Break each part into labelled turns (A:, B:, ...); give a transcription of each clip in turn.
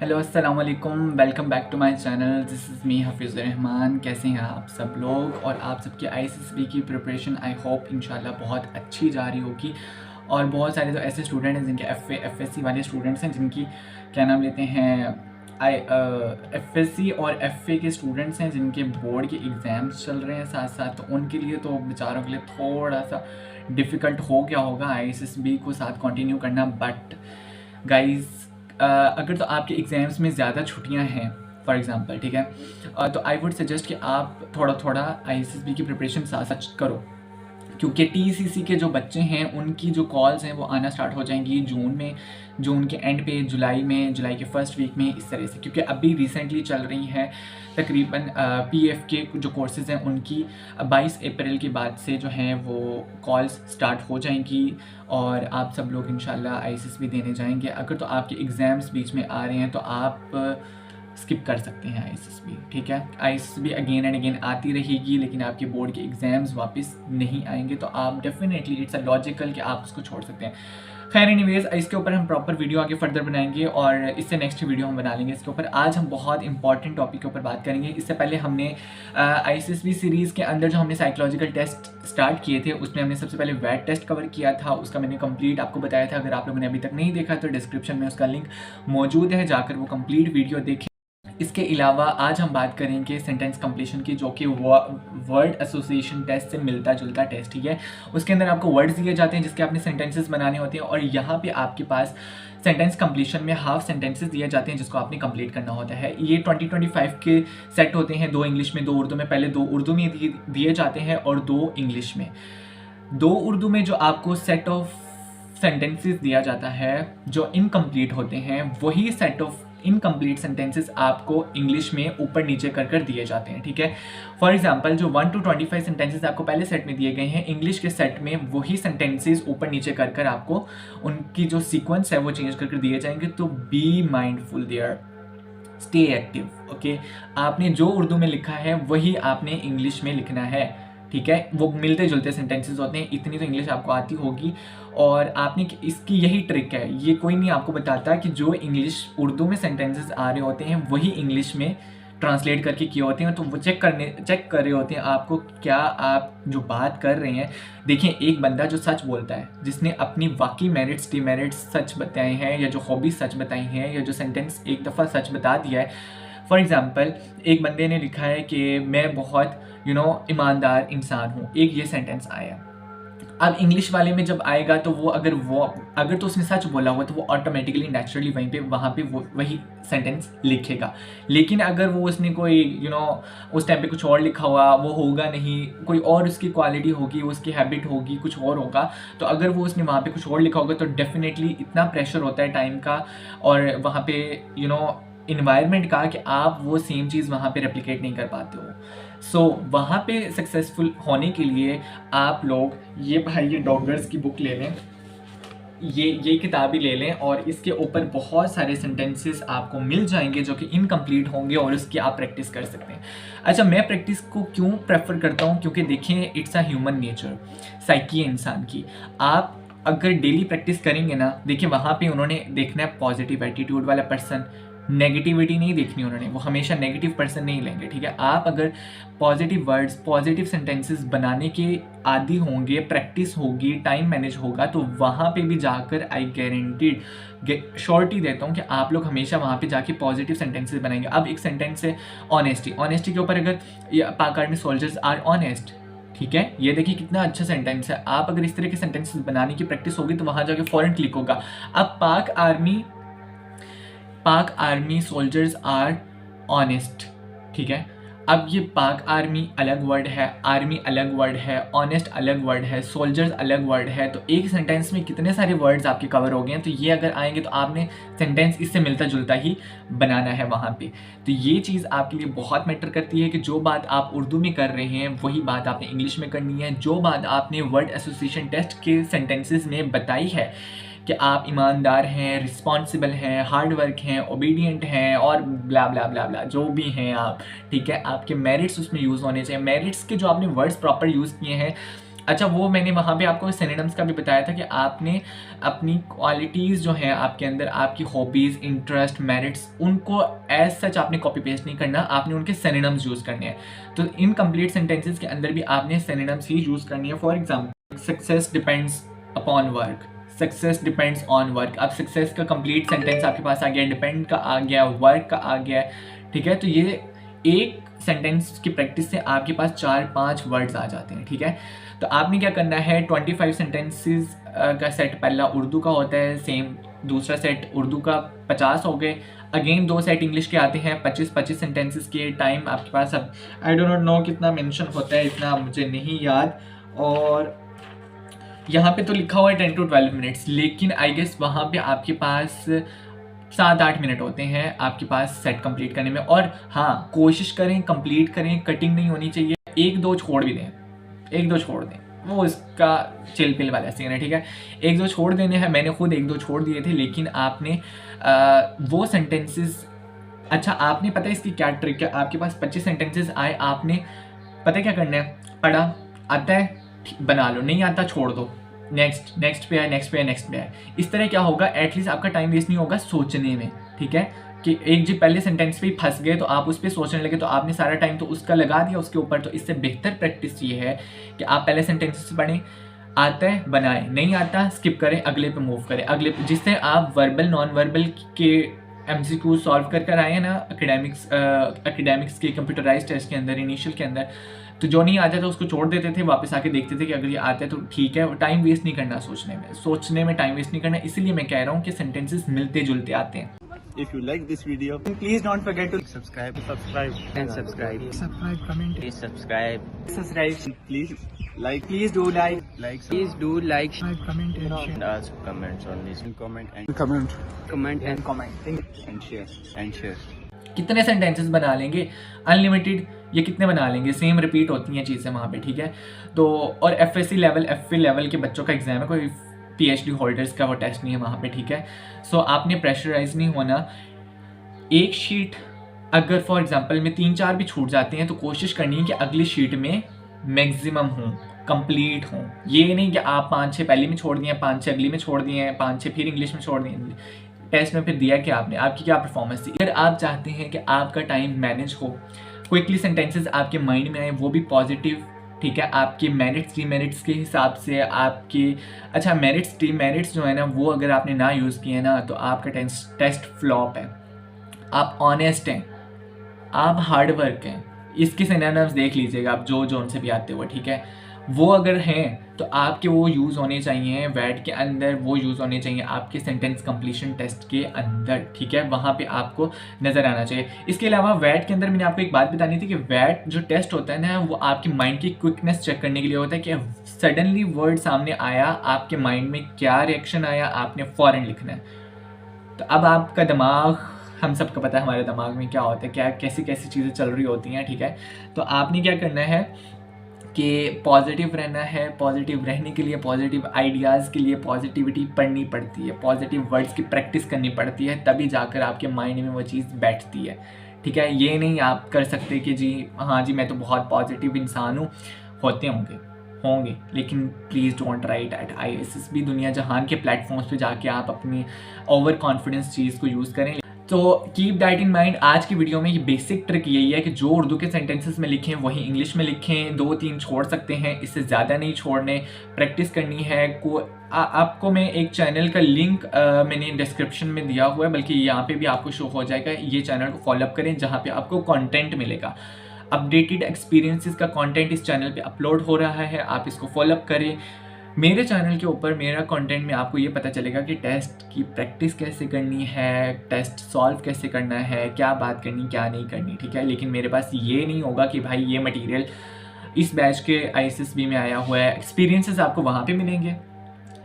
A: Hello अस्सलाम वालेकुम, welcome back to my channel. This is me Hafeez Rahman. कैसे हैं आप सब लोग? और आप सबकी आईसीएसबी की प्रिपरेशन आई होप इंशाल्लाह बहुत अच्छी जा रही होगी। और बहुत सारे तो ऐसे स्टूडेंट हैं जिनके एफएससी वाले स्टूडेंट्स हैं, जिनकी क्या नाम लेते हैं एफएससी और एफए के स्टूडेंट्स हैं जिनके बोर्ड के एग्ज़ाम्स चल रहे हैं साथ साथ। तो उनके लिए तो बेचारों के लिए थोड़ा सा डिफ़िकल्ट हो गया होगा आईसीएसबी को साथ कंटिन्यू करना। बट गाइज़, अगर तो आपके एग्ज़ाम्स में ज़्यादा छुट्टियां हैं फॉर एग्ज़ाम्पल, ठीक है, तो आई वुड सजेस्ट कि आप थोड़ा थोड़ा आईसीएसबी की प्रिपरेशन साथ साथ करो, क्योंकि टीसीसी के जो बच्चे हैं उनकी जो कॉल्स हैं वो आना स्टार्ट हो जाएंगी जून में, जून के एंड पे, जुलाई में, जुलाई के फर्स्ट वीक में, इस तरह से। क्योंकि अभी रिसेंटली चल रही हैं तकरीबन पीएफ के जो कोर्सेज़ हैं उनकी 22 अप्रैल के बाद से जो हैं वो कॉल्स स्टार्ट हो जाएंगी और आप सब लोग इंशाल्लाह आईसीएसबी देने जाएंगे। अगर तो आपके एग्ज़ाम्स बीच में आ रहे हैं तो आप स्किप कर सकते हैं आईसीएसबी, ठीक है। आईसीएसबी अगेन एंड अगेन आती रहेगी, लेकिन आपके बोर्ड के एग्ज़ाम्स वापस नहीं आएंगे, तो आप डेफिनेटली इट्स अ लॉजिकल कि आप उसको छोड़ सकते हैं। खैर एनीवेज, इसके ऊपर हम प्रॉपर वीडियो आगे फर्दर बनाएंगे और इससे नेक्स्ट वीडियो हम बना लेंगे इसके ऊपर। आज हम बहुत इंपॉर्टेंट टॉपिक के ऊपर बात करेंगे। इससे पहले हमने आईसीएसबी सीरीज़ के अंदर जो हमने साइकोलॉजिकल टेस्ट स्टार्ट किए थे उसमें हमने सबसे पहले वैट टेस्ट कवर किया था। उसका मैंने कंप्लीट आपको बताया था। अगर आप लोगों ने अभी तक नहीं देखा तो डिस्क्रिप्शन में उसका लिंक मौजूद है, जाकर वो कंप्लीट वीडियो देखें। इसके अलावा आज हम बात करेंगे सेंटेंस कंप्लीशन की, जो कि वर्ड एसोसिएशन टेस्ट से मिलता जुलता टेस्ट ही है। उसके अंदर आपको वर्ड्स दिए जाते हैं जिसके आपने सेंटेंसेस बनाने होते हैं, और यहाँ पे आपके पास सेंटेंस कंप्लीशन में हाफ सेंटेंसेस दिए जाते हैं जिसको आपने कंप्लीट करना होता है। ये 2025 के सेट होते हैं, 2 इंग्लिश में 2 उर्दू में। पहले 2 उर्दू में दिए जाते हैं और 2 इंग्लिश में। 2 उर्दू में जो आपको सेट ऑफ सेंटेंसेस दिया जाता है जो इनकम्प्लीट होते हैं, वही सेट ऑफ इनकम्प्लीट सेंटेंसेस आपको इंग्लिश में ऊपर नीचे कर दिए जाते हैं, ठीक है। फॉर एग्जांपल, जो 1 to 25 सेंटेंसेस आपको पहले सेट में दिए गए हैं, इंग्लिश के सेट में वही सेंटेंसेस ऊपर नीचे कर आपको उनकी जो सीक्वेंस है वो चेंज कर दिए जाएंगे। तो be mindful there, stay active, okay. आपने जो उर्दू में लिखा है वही आपने इंग्लिश में लिखना है, ठीक है। वो मिलते जुलते सेंटेंसेस होते हैं, इतनी तो इंग्लिश आपको आती होगी। और आपने इसकी यही ट्रिक है, ये कोई नहीं आपको बताता कि जो इंग्लिश उर्दू में सेंटेंसेस आ रहे होते हैं वही इंग्लिश में ट्रांसलेट करके किए होते हैं। तो वो चेक कर रहे होते हैं आपको, क्या आप जो बात कर रहे हैं। देखिए, एक बंदा जो सच बोलता है, जिसने अपनी वाकई मेरिट्स डिमेरिट्स सच बताए हैं, या जो हॉबीज सच बताई हैं, या जो सेंटेंस एक दफ़ा सच बता दिया है। फॉर एग्जाम्पल, एक बंदे ने लिखा है कि मैं बहुत ईमानदार इंसान हूँ, एक ये सेंटेंस आया। अब इंग्लिश वाले में जब आएगा तो वो अगर तो उसने सच बोला हुआ तो वो ऑटोमेटिकली नेचुरली वहाँ पे वही सेंटेंस लिखेगा। लेकिन अगर वो उसने कोई उस टाइम पे कुछ और लिखा हुआ, वो होगा नहीं, कोई और उसकी क्वालिटी होगी, उसकी हैबिट होगी, कुछ और होगा। तो अगर वो उसने वहाँ पे कुछ और लिखा होगा तो डेफिनेटली इतना प्रेशर होता है टाइम का और वहाँ पे इन्वायरमेंट का कि आप वो सेम चीज़ वहाँ पे रेप्लिकेट नहीं कर पाते हो। सो वहाँ पे सक्सेसफुल होने के लिए आप लोग ये डॉगर्स की बुक ले लें, ये किताबी ले लें, और इसके ऊपर बहुत सारे सेंटेंसेस आपको मिल जाएंगे जो कि इनकम्प्लीट होंगे और उसकी आप प्रैक्टिस कर सकते हैं। अच्छा, मैं प्रैक्टिस को क्यों प्रेफर करता हूँ? क्योंकि देखिए, it's a human nature, psyche है इंसान की। आप अगर डेली प्रैक्टिस करेंगे ना, देखिए वहाँ पे उन्होंने देखना है पॉजिटिव एटीट्यूड वाला पर्सन, नेगेटिविटी नहीं देखनी उन्होंने, वो हमेशा नेगेटिव पर्सन नहीं लेंगे, ठीक है। आप अगर पॉजिटिव वर्ड्स, पॉजिटिव सेंटेंसेस बनाने के आदी होंगे, प्रैक्टिस होगी, टाइम मैनेज होगा, तो वहाँ पे भी जाकर आई गारंटीड श्योरिटी देता हूँ कि आप लोग हमेशा वहाँ पे जाके पॉजिटिव सेंटेंसेस बनाएंगे। अब एक सेंटेंस है ऑनेस्टी के ऊपर, अगर पाक आर्मी सोल्जर्स आर ऑनेस्ट, ठीक है, ये देखिए कितना अच्छा सेंटेंस है। आप अगर इस तरह के सेंटेंसेस बनाने की प्रैक्टिस होगी तो वहाँ जाके फौरन क्लिक होगा। अब पाक आर्मी सोल्जर्स आर ऑनेस्ट, ठीक है। अब ये पाक आर्मी अलग वर्ड है, आर्मी अलग वर्ड है, ऑनेस्ट अलग वर्ड है, सोल्जर्स अलग वर्ड है। तो एक सेंटेंस में कितने सारे वर्ड्स आपके कवर हो गए हैं। तो ये अगर आएंगे तो आपने सेंटेंस इससे मिलता जुलता ही बनाना है वहाँ पे। तो ये चीज़ आपके लिए बहुत मैटर करती है कि जो बात आप उर्दू में कर रहे हैं वही बात आपने इंग्लिश में करनी है। जो बात आपने वर्ड एसोसिएशन टेस्ट के सेंटेंसेस में बताई है कि आप ईमानदार हैं, रिस्पॉन्सिबल हैं, हार्ड वर्क हैं, ओबीडियंट हैं, और ब्ला ब्ला ब्ला ब्ला जो भी हैं आप, ठीक है। आपके मेरिट्स उसमें यूज़ होने चाहिए। मेरिट्स के जो आपने वर्ड्स प्रॉपर यूज़ किए हैं अच्छा, वो मैंने वहाँ पे आपको सिनोनिम्स का भी बताया था कि आपने अपनी क्वालिटीज़ जो हैं आपके अंदर, आपकी हॉबीज़, इंटरेस्ट, मेरिट्स, उनको एज सच आपने कॉपी पेस्ट नहीं करना, आपने उनके सिनोनिम्स यूज़ करने हैं। तो इनकम्प्लीट सेंटेंसेस के अंदर भी आपने सिनोनिम्स ही यूज़ करनी है। For example, success depends upon work, success depends on work. अब सक्सेस का कंप्लीट सेंटेंस आपके पास आ गया, डिपेंड का आ गया, वर्क का आ गया, ठीक है। तो ये एक सेंटेंस की प्रैक्टिस से आपके पास 4-5 वर्ड्स आ जाते हैं, ठीक है। तो आपने क्या करना है, 25 सेंटेंसेस का सेट पहला उर्दू का होता है, सेम दूसरा सेट उर्दू का 50 हो गए, अगेन 2 सेट इंग्लिश के आते हैं 25 सेंटेंसेस के। टाइम आपके पास अब आई डोंट नो कितना मेंशन होता है, इतना मुझे नहीं याद, और यहाँ पे तो लिखा हुआ है 10 to 12 मिनट्स, लेकिन आई गेस वहाँ पे आपके पास 7-8 मिनट होते हैं आपके पास सेट कंप्लीट करने में। और हाँ, कोशिश करें कंप्लीट करें, कटिंग नहीं होनी चाहिए, 1-2 छोड़ भी दें, 1-2 छोड़ दें, वो इसका चिल पिल वाला सीन है, ठीक है। 1-2 छोड़ देने हैं, मैंने खुद 1-2 छोड़ दिए थे, लेकिन आपने वो सेंटेंसेस, अच्छा आपने पता है इसकी क्या ट्रिक है, आपके पास 25 सेंटेंसेस आए, आपने पता है क्या करना है, पढ़ा आता है बना लो, नहीं आता छोड़ दो, नेक्स्ट नेक्स्ट पे आए, नेक्स्ट पे आए, नेक्स्ट पे आए। इस तरह क्या होगा, एटलीस्ट आपका टाइम वेस्ट नहीं होगा सोचने में, ठीक है। कि एक जी पहले सेंटेंस पे ही फंस गए तो आप उस पर सोचने लगे, तो आपने सारा टाइम तो उसका लगा दिया उसके ऊपर। तो इससे बेहतर प्रैक्टिस ये है कि आप पहले सेंटेंसेस पढ़ें, आता है बनाएं, नहीं आता स्किप करें, अगले पे मूव करें, अगले पे, जिससे आप वर्बल नॉन वर्बल के MCQ सॉल्व कर आए हैं ना एकेडमिक्स के कंप्यूटराइज टेस्ट के अंदर, इनिशियल के अंदर। तो जो नहीं आता था उसको छोड़ देते थे, वापस आके देखते थे कि अगर ये आता है तो ठीक है। टाइम वेस्ट नहीं करना सोचने में टाइम वेस्ट नहीं करना। इसलिए मैं कह रहा हूँ कि सेंटेंसेस मिलते जुलते आते हैं।
B: If you like this video,
A: please don't forget to
B: subscribe,
C: comment, please subscribe,
B: please like,
A: please do like,
C: please do like,
B: comment
C: and ask comments on this,
B: and comment
C: comment and
B: and share.
A: कितने sentences बना लेंगे, unlimited, ये कितने बना लेंगे, same repeat होती हैं चीज़ें वहाँ पे, ठीक है। तो और FSC लेवल, FA लेवल के बच्चों का एग्जाम है, कोई PhD होल्डर्स का वो टेस्ट नहीं है वहाँ पे, ठीक है। सो आपने प्रेशराइज नहीं होना। एक शीट अगर फॉर एग्जांपल में 3-4 भी छूट जाते हैं तो कोशिश करनी है कि अगली शीट में मैक्सिमम हों, कंप्लीट हों। ये नहीं कि आप 5-6 पहली में छोड़ दिए, 5-6 अगली में छोड़ दिए, 5-6 फिर इंग्लिश में छोड़ दिए। टेस्ट में फिर दिया कि आपने, आपकी क्या परफॉर्मेंस थी। अगर आप चाहते हैं कि आपका टाइम मैनेज हो, क्विकली सेंटेंसेस आपके माइंड में आए, वो भी पॉजिटिव, ठीक है, आपके मेरिट्स डीमेरिट्स के हिसाब से आपके, अच्छा मेरिट्स डीमेरिट्स जो है ना वो अगर आपने ना यूज़ किए ना तो आपका टेस्ट फ्लॉप है। आप ऑनेस्ट हैं, आप हार्ड वर्क हैं, इसके सिनोनिम्स देख लीजिएगा आप जो उनसे भी आते हो, ठीक है। वो अगर हैं तो आपके वो यूज़ होने चाहिए वैट के अंदर, वो यूज़ होने चाहिए आपके सेंटेंस कंप्लीशन टेस्ट के अंदर, ठीक है। वहाँ पे आपको नज़र आना चाहिए। इसके अलावा वैट के अंदर मैंने आपको एक बात बतानी थी कि वैट जो टेस्ट होता है ना वो आपके माइंड की क्विकनेस चेक करने के लिए होता है कि सडनली वर्ड सामने आया, आपके माइंड में क्या रिएक्शन आया, आपने फ़ौरन लिखना है। तो अब आपका दिमाग, हम सबको पता है हमारे दिमाग में क्या होता है, क्या कैसी कैसी चीज़ें चल रही होती हैं, ठीक है। तो आपने क्या करना है कि पॉजिटिव रहना है। पॉजिटिव रहने के लिए, पॉजिटिव आइडियाज़ के लिए पॉजिटिविटी पढ़नी पड़ती है, पॉजिटिव वर्ड्स की प्रैक्टिस करनी पड़ती है, तभी जाकर आपके माइंड में वो चीज़ बैठती है, ठीक है। ये नहीं आप कर सकते कि जी हाँ जी मैं तो बहुत पॉजिटिव इंसान हूँ, होते होंगे, लेकिन please don't write at ISS भी दुनिया जहान के प्लेटफॉर्म्स पे जाके आप अपनी ओवर कॉन्फिडेंस चीज़ को यूज़ करें। तो कीप दैट इन माइंड। आज की वीडियो में ये बेसिक ट्रिक यही है कि जो उर्दू के सेंटेंसेस में लिखें वही इंग्लिश में लिखें, 2-3 छोड़ सकते हैं, इससे ज़्यादा नहीं छोड़ने, प्रैक्टिस करनी है। आपको मैं एक चैनल का लिंक मैंने डिस्क्रिप्शन में दिया हुआ है, बल्कि यहाँ पे भी आपको शो हो जाएगा। ये चैनल को फॉलोअप करें जहाँ पे आपको कंटेंट मिलेगा, अपडेटेड एक्सपीरियंसेस का कंटेंट इस चैनल पे अपलोड हो रहा है, आप इसको फॉलोअप करें। मेरे चैनल के ऊपर मेरा कंटेंट में आपको ये पता चलेगा कि टेस्ट की प्रैक्टिस कैसे करनी है, टेस्ट सॉल्व कैसे करना है, क्या बात करनी क्या नहीं करनी, ठीक है। लेकिन मेरे पास ये नहीं होगा कि भाई ये मटेरियल इस बैच के ISSB में आया हुआ है, एक्सपीरियंसेस आपको वहाँ पे मिलेंगे,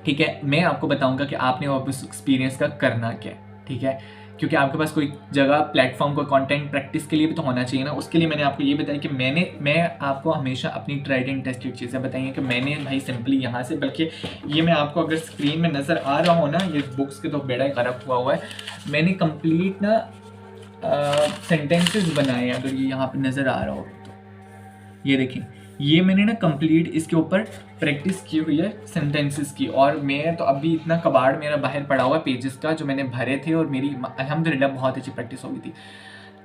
A: ठीक है। मैं आपको बताऊँगा कि आपने उस एक्सपीरियंस का करना क्या है, ठीक है। क्योंकि आपके पास कोई जगह प्लेटफॉर्म को कंटेंट प्रैक्टिस के लिए भी तो होना चाहिए ना। उसके लिए मैंने आपको ये बताया कि मैं आपको हमेशा अपनी ट्राइड एंड टेस्टेड चीज़ें बताई हैं कि मैंने भाई सिंपली यहाँ से, बल्कि ये मैं आपको अगर स्क्रीन में नज़र आ रहा हो ना, ये बुक्स के तो बेड़ा गरक हुआ है, मैंने कंप्लीट ना सेंटेंसेस बनाए। अगर ये यहाँ पर नज़र आ रहा हो तो ये देखें, ये मैंने ना कंप्लीट इसके ऊपर प्रैक्टिस की हुई है सेंटेंसेस की, और मैं तो अभी इतना कबाड़ मेरा बाहर पड़ा हुआ है पेजेस का जो मैंने भरे थे, और मेरी अल्हम्दुलिल्लाह बहुत अच्छी प्रैक्टिस हो गई थी।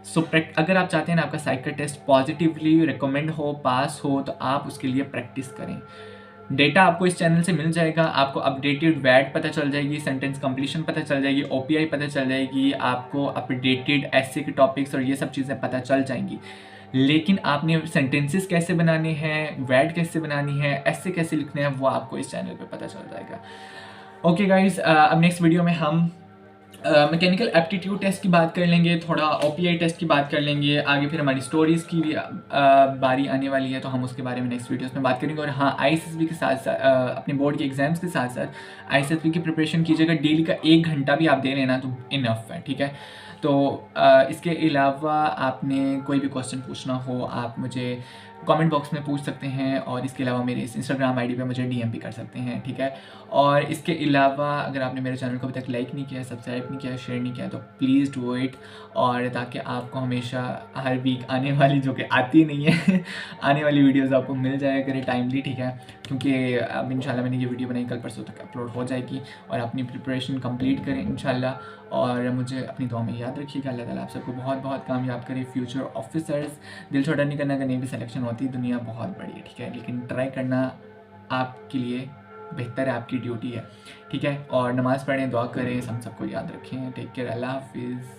A: सो अगर आप चाहते हैं ना आपका साइक का टेस्ट पॉजिटिवली रिकमेंड हो, पास हो, तो आप उसके लिए प्रैक्टिस करें। डेटा आपको इस चैनल से मिल जाएगा, आपको अपडेटेड वैट पता चल जाएगी, सेंटेंस कंप्लीशन पता चल जाएगी, ओपीआई पता चल जाएगी, आपको अपडेटेड ऐसे के टॉपिक्स और ये सब चीज़ें पता चल जाएंगी। लेकिन आपने सेंटेंसेस कैसे बनाने हैं, वैट कैसे बनानी है, ऐसे कैसे लिखने हैं, वो आपको इस चैनल पे पता चल जाएगा। ओके गाइज, अब नेक्स्ट वीडियो में हम मैकेनिकल एप्टीट्यूड टेस्ट की बात कर लेंगे, थोड़ा ओपीआई टेस्ट की बात कर लेंगे, आगे फिर हमारी स्टोरीज़ की भी बारी आने वाली है, तो हम उसके बारे में नेक्स्ट वीडियोस में बात करेंगे। और हाँ, आईएसएसबी के साथ साथ अपने बोर्ड के एग्जाम्स के साथ साथ आईएसएसबी की प्रिपरेशन कीजिएगा। डेली का 1 घंटा भी आप दे लेना तो इनफ है, ठीक है। तो इसके अलावा आपने कोई भी क्वेश्चन पूछना हो आप मुझे कमेंट बॉक्स में पूछ सकते हैं, और इसके अलावा मेरे इस इंस्टाग्राम आईडी पे मुझे डीएम भी कर सकते हैं, ठीक है। और इसके अलावा अगर आपने मेरे चैनल को अभी तक लाइक नहीं किया, सब्सक्राइब नहीं किया, शेयर नहीं किया, तो प्लीज़ डू इट, और ताकि आपको हमेशा हर वीक आने वाली, जो कि आती नहीं है आने वाली वीडियोज़ आपको मिल जाया करे टाइमली, ठीक है। क्योंकि अब इंशाल्लाह मैंने ये वीडियो बनाई, कल परसों तक अपलोड हो जाएगी, और अपनी प्रिपरेशन कंप्लीट करें इंशाल्लाह। और मुझे अपनी दुआ में याद रखिएगा। अल्लाह ताला आप सबको बहुत बहुत कामयाब करे। फ्यूचर ऑफिसर्स, दिल छोटा नहीं करना, अगर नहीं भी सिलेक्शन होती, दुनिया बहुत बड़ी है, ठीक है, लेकिन ट्राई करना आपके लिए बेहतर है, आपकी ड्यूटी है, ठीक है। और नमाज़ पढ़ें, दुआ करें, हम सबको याद रखें। टेक केयर, अल्लाह हाफिज़।